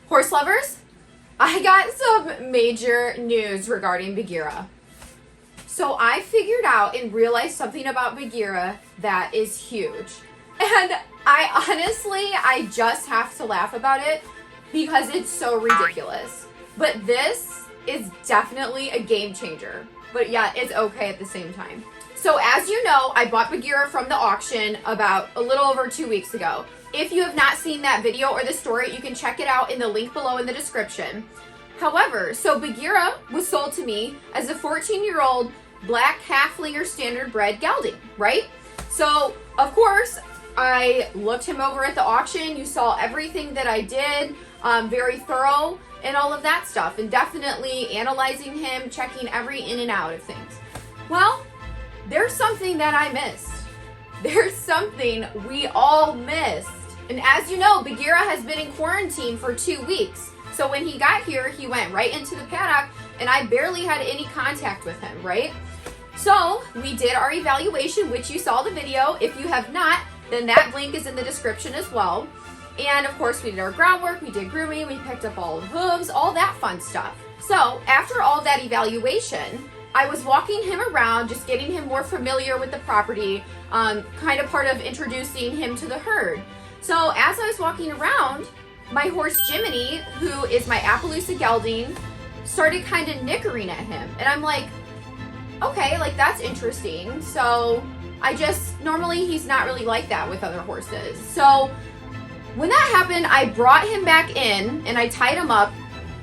Horse lovers, I got some major news regarding Bagheera. So I figured out and realized something about Bagheera that is huge. And I just have to laugh about it because it's so ridiculous. But this is definitely a game changer. But yeah, it's okay at the same time. So as you know, I bought Bagheera from the auction about a little over 2 weeks ago. If you have not seen that video or the story, you can check it out in the link below in the description. However, so Bagheera was sold to me as a 14-year-old black Halflinger Standardbred Gelding, right? So, of course, I looked him over at the auction. You saw everything that I did, very thorough and all of that stuff, and definitely analyzing him, checking every in and out of things. Well, there's something that I missed. There's something we all missed. And as you know, Bagheera has been in quarantine for 2 weeks. So when he got here, he went right into the paddock and I barely had any contact with him, right? So we did our evaluation, which you saw the video. If you have not, then that link is in the description as well. And of course we did our groundwork, we did grooming, we picked up all the hooves, all that fun stuff. So after all that evaluation, I was walking him around, just getting him more familiar with the property, kind of part of introducing him to the herd. So as I was walking around, my horse Jiminy, who is my Appaloosa Gelding, started kind of nickering at him. And I'm like, okay, like that's interesting. So normally he's not really like that with other horses. So when that happened, I brought him back in and I tied him up.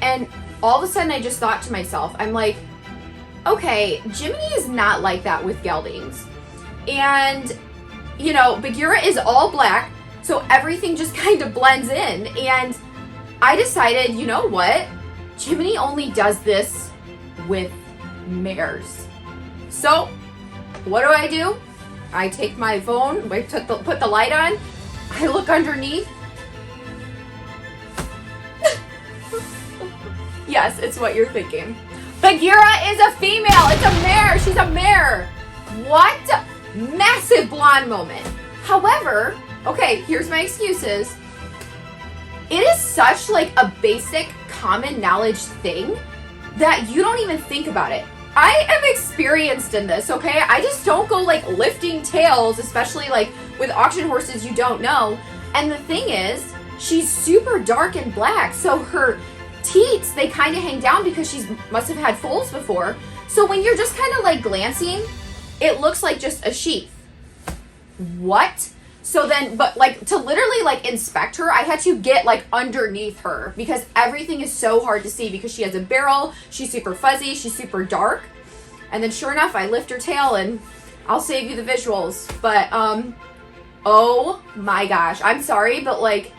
And all of a sudden I just thought to myself, I'm like, okay, Jiminy is not like that with Geldings. And, you know, Bagheera is all black, so everything just kind of blends in. And I decided, you know what? Jiminy only does this with mares. So, what do? I take my phone, I put the light on, I look underneath. Yes, it's what you're thinking. Bagheera is a female. It's a mare. She's a mare. What? Massive blonde moment. However, okay, here's my excuses. It is such like a basic common knowledge thing that you don't even think about it. I am experienced in this, okay? I just don't go like lifting tails, especially like with auction horses you don't know. And the thing is, she's super dark and black, so her teats, they kind of hang down because she must have had foals before. So when you're just kind of like glancing, it looks like just a sheath. What? So then, but like to literally like inspect her, I had to get like underneath her because everything is so hard to see because she has a barrel, she's super fuzzy, she's super dark. And then sure enough, I lift her tail and I'll save you the visuals. But oh my gosh, I'm sorry, but like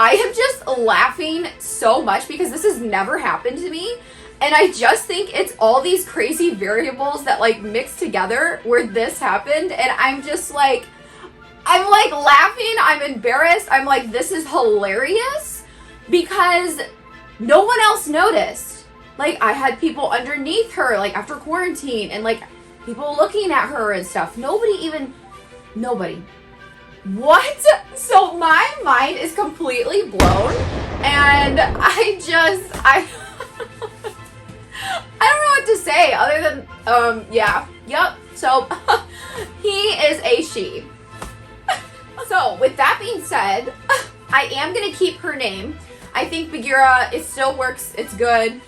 I am just laughing so much because this has never happened to me. And I just think it's all these crazy variables that like mix together where this happened. And I'm just like, I'm like laughing. I'm embarrassed. I'm like, this is hilarious because no one else noticed. Like I had people underneath her, like after quarantine and like people looking at her and stuff. Nobody. What? So my mind is completely blown and I don't know what to say other than, yep. So he is a she. So with that being said, I am going to keep her name. I think Bagheera, it still works. It's good.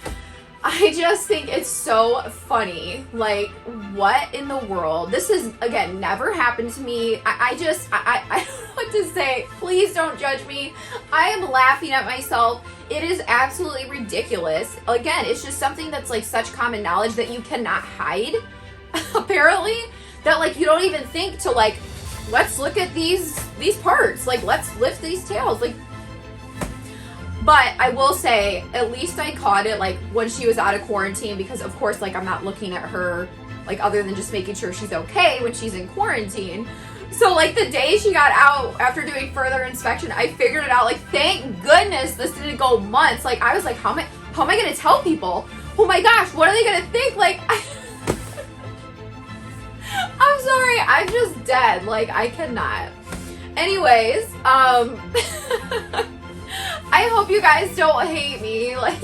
I just think it's so funny. Like, what in the world? This has, again, never happened to me. I don't know what to say. Please don't judge me. I am laughing at myself. It is absolutely ridiculous. Again, it's just something that's like such common knowledge that you cannot hide, apparently, that like you don't even think to like, let's look at these parts. Like, let's lift these tails. Like, but I will say, at least I caught it like when she was out of quarantine because of course, like I'm not looking at her like other than just making sure she's okay when she's in quarantine. So like the day she got out after doing further inspection, I figured it out. Like, thank goodness this didn't go months. Like I was like, how am I going to tell people? Oh my gosh, what are they going to think? Like, I'm sorry, I'm just dead. Like I cannot. Anyways, I hope you guys don't hate me. Like,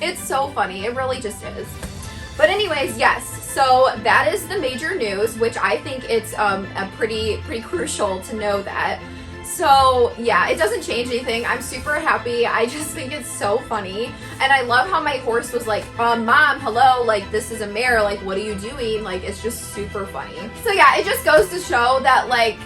it's so funny. It really just is. But anyways, yes. So that is the major news, which I think it's a pretty crucial to know that. So yeah, it doesn't change anything. I'm super happy. I just think it's so funny. And I love how my horse was like, Mom, hello, like this is a mare, like what are you doing? Like it's just super funny. So yeah, it just goes to show that like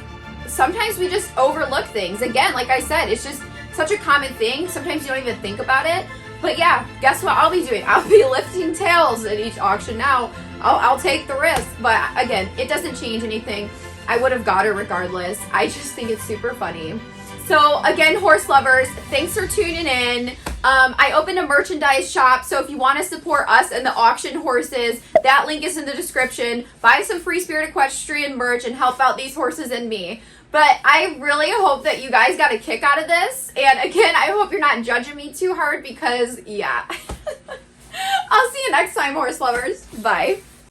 sometimes we just overlook things. Again, like I said, it's just such a common thing. Sometimes you don't even think about it. But yeah, guess what I'll be doing? I'll be lifting tails at each auction now. I'll take the risk. But again, it doesn't change anything. I would have got her regardless. I just think it's super funny. So again, horse lovers, thanks for tuning in. I opened a merchandise shop, so if you want to support us and the auction horses, that link is in the description. Buy some Free Spirit Equestrian merch and help out these horses and me. But I really hope that you guys got a kick out of this. And again, I hope you're not judging me too hard because, yeah. I'll see you next time, horse lovers. Bye.